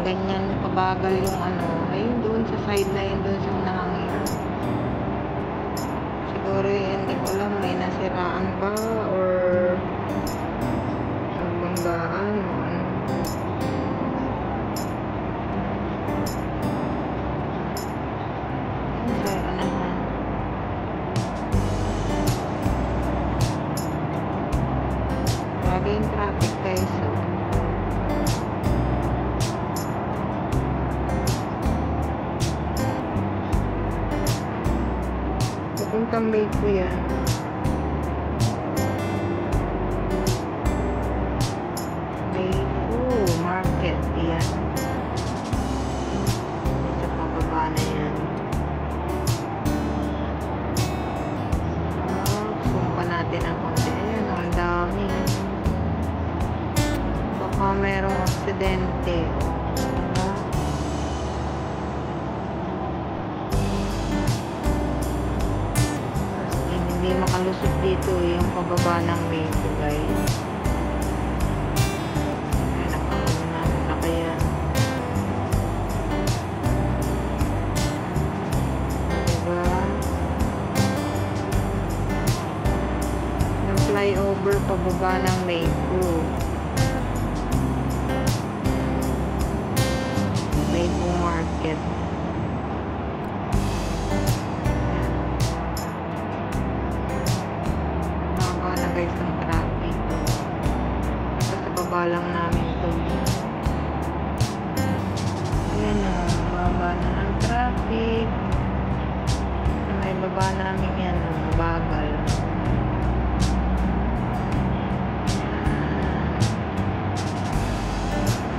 ganyan kabagal yung ano. Ayun doon sa side na yun, doon sa nangangin. Siguro hindi ko alam, may nasiraan ba or nagbanggaan o ano. Grabe yung traffic guys. Pupuntang Mayko yan. Mayko Market yan. Sa pababa na yan. Sumpa natin ang konti. Ayan, ang dami. Baka merong aksidente. Hindi makalusot dito yung pababa ng Mayko guys. Ay, nakauna na kaya. Diba? Yung flyover pababa ng Mayko. Mayko Market. Guys ng traffic. Sa baba lang namin ito. Ayan o, baba na ng traffic. May baba namin yan o, bagal.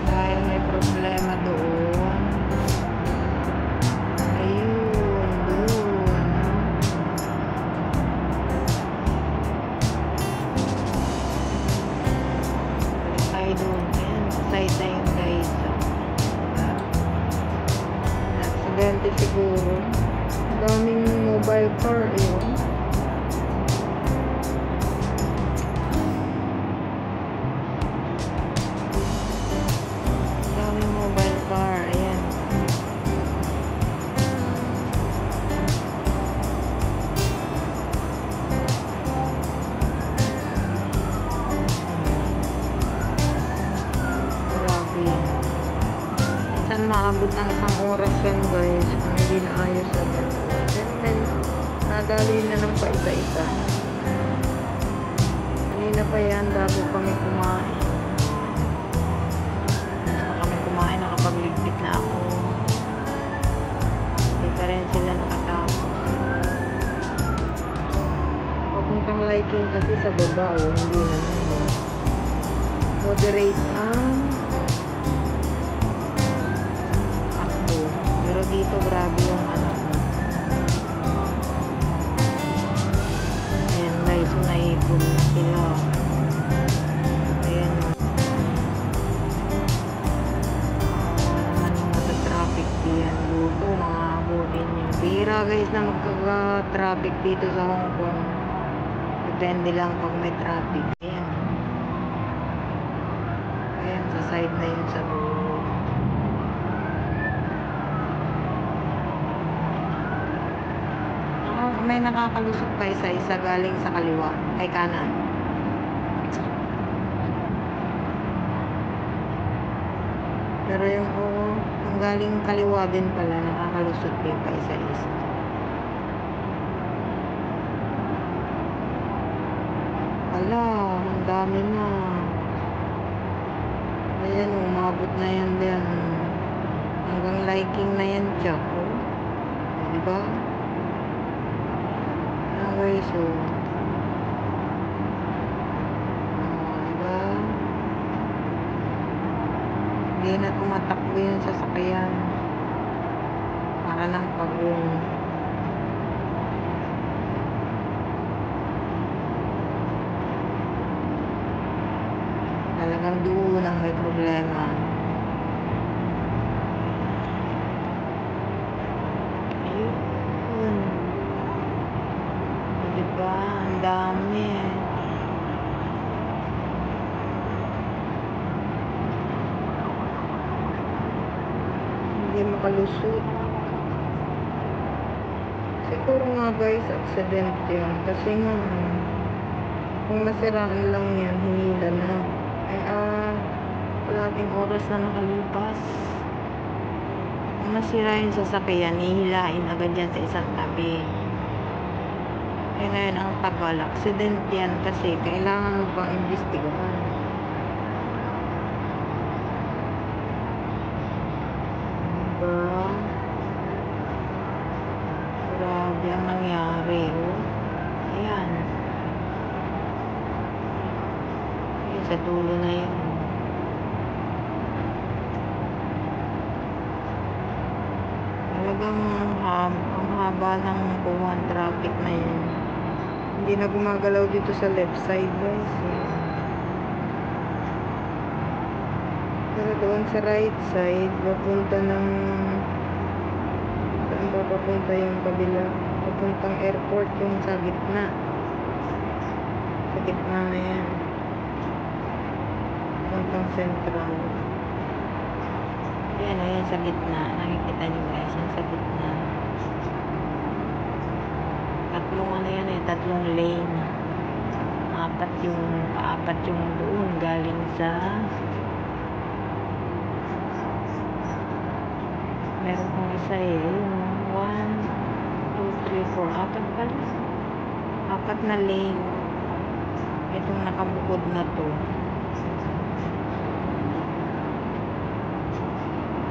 Dahil may problema doon. Side na yun guys. Aksidente siguro. Daming mobile car yun. Daming mobile car. Ayan. Maabot ng isang oras yan guys kung hindi na ayos agad. Then nadali na ng paisa-isa. Kanina pa yan bago kami kumain. Bago kami kumain, nakapagligpit na ako. Hindi pa rin sila nakatapos. Papuntang liking kasi sa baba o hindi na naman. Moderate ang pero dito grabe yung ano. Ayan guys, naipon na sila. Ayan naman yung nasa-traffic diyan. Luto, mga abutin yun. Bihira guys na magka-traffic dito sa Hong Kong. Depende lang pag may traffic. Ayan. Ayan, sa side na yun sa buo. May nakakalusot pa isa-isa galing sa kaliwa ay kanan. Pero yung ang galing kaliwa din pala nakakalusot din pa isa-isa. Ala, ang dami na. Ayan, umabot na yan din. Hanggang liking na yan siya. Diba? Okay, so diba? Hindi na tumatakbo yung sasakyan para ng pagong. Talagang doon ang may problema. Ayun. Diba? Ang dami eh. hindi makalusot. Siguro nga guys, accident yun. Kasi nga, kung nasiraan lang yan, hinila na. Kalating oras na nakalipas. Kung nasira yung sasakyan, hihilain agad yan sa isang tabi. Kaya ngayon ang tagal, accident yan kasi kailangan mo pang imbestigahan. Diba? Grabe ang nangyari, oh. Ayan. Ayan, sa dulo na yun. Talagang ang haba ng buwan traffic na yun. Hindi na gumagalaw dito sa left side guys. Pero doon sa right side, papunta ng saan ba papunta yung kabila? Papuntang airport yung sa gitna. Sa gitna na yan. Papuntang central. Ayan, ayan sa gitna. Nakikita niyo guys, yan sa gitna. Tatlong ano yan eh, tatlong lane. Paapat yung doon galing sa meron pang isa eh, yung 1, 2, 3, 4, apat pala. Apat na lane. Itong nakabukod na to.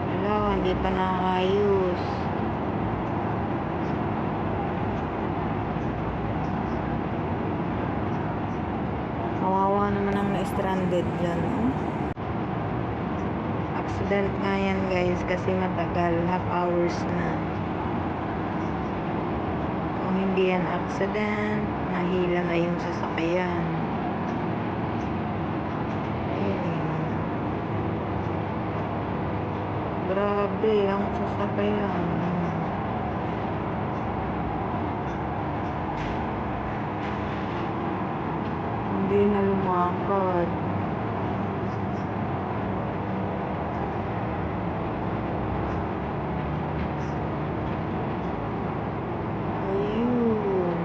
Wala, hindi pa nakayos. Kawawa naman ang na-stranded dyan. Accident nga yan guys kasi matagal, half hours na. Kung hindi yan accident, nahila na yung sasakyan. Grabe ang sasakyan. Hindi na lumakad. Ayun.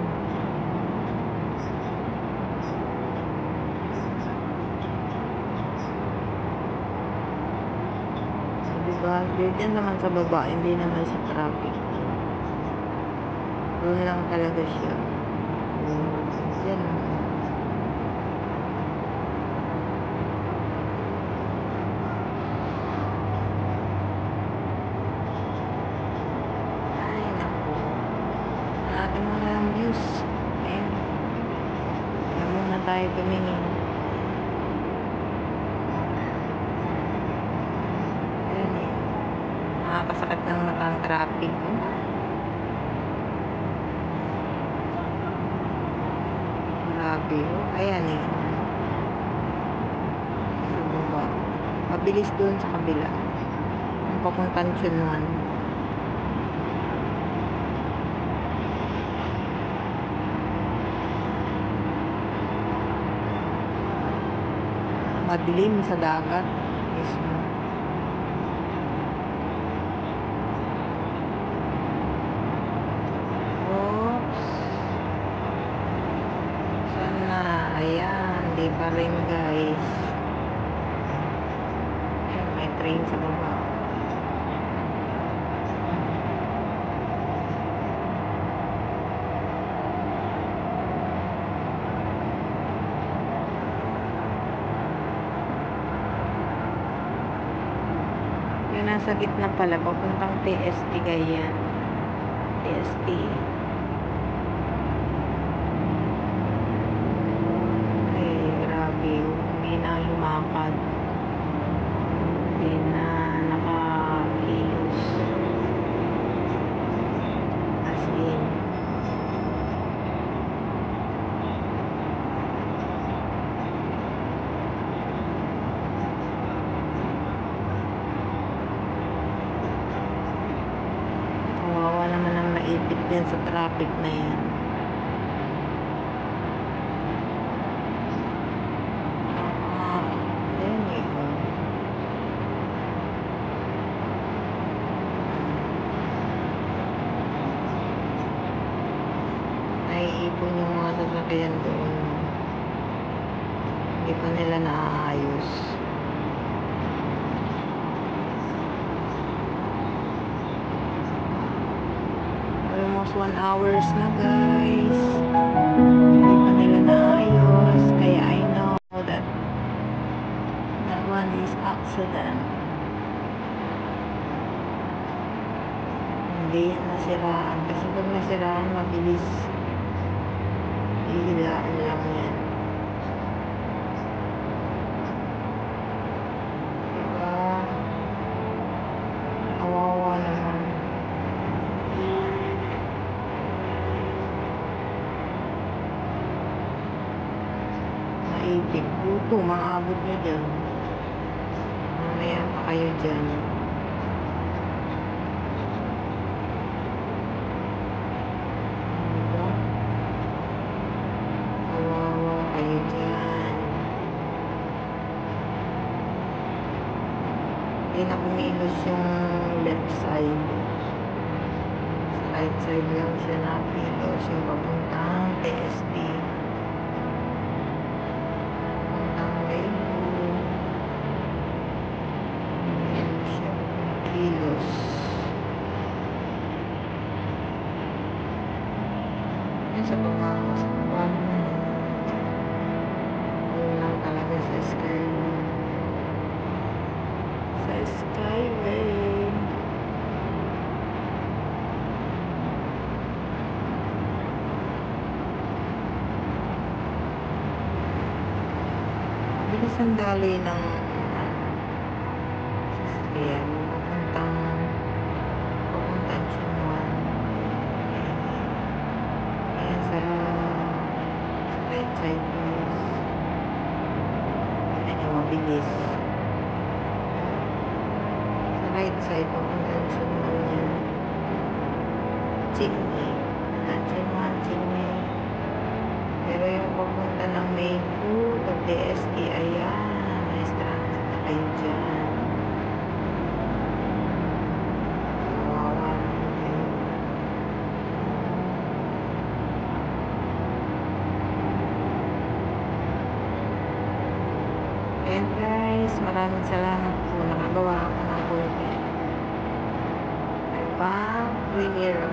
Diba? Diyan naman sa baba, hindi naman sa traffic. Doon lang talaga siya. Yan. Views. Ayan. Kaya muna tayo tumingin. Ayan eh. Nakakasakit ng mata ang traffic. Grabe. Ayan eh. Sa baba. Mabilis doon sa kabila. Ang papuntang Chunwan. Madilim sa dagat mismo. Oops. Sana. Ayan. Di pa rin guys. Ayan, may train sa baba. Yung nasa gitna pala, papuntang TST kaya. TST. Ay, grabe. Hindi na lumakad. Hindi na nakakilos. As in. Naipit din sa traffic na yan. Ayan eh. pa nila naayos. Almost 1 hours na guys. Hindi pa nila naayos. Kaya I know that one is accident. Hindi yan nasiraan. Kasi pag nasiraan, mabilis. Ihilaan lang yan. Diba? Kawawa naman. Naipit. Buto, maabot nyo dyan. Mamaya pa kayo dyan. Diba? Kawawa kayo dyan. Hindi na kumilos yung left side. Sa right side lang siya nakilos. Yung papuntang TSD. Papuntang Leybo. Hindi siya kilos. Yan sa pagkakasakpan na yan. Yun lang talaga sa Skyway. Sa Skyway. Bilis ang daloy ng sasakyan. Papuntang San Juan. Ayan sa right side guys. Ayan yung mabilis. Sa right side, papuntang San Juan yan. Chingay. San Juan, Chingay. Pero yung papunta ng Maypo, DSE, ayan. Na-stranded na kayo dyan. Kawawa naman kayo. And guys, maraming salamat po. Nakagawa ako ng content. I'm back here.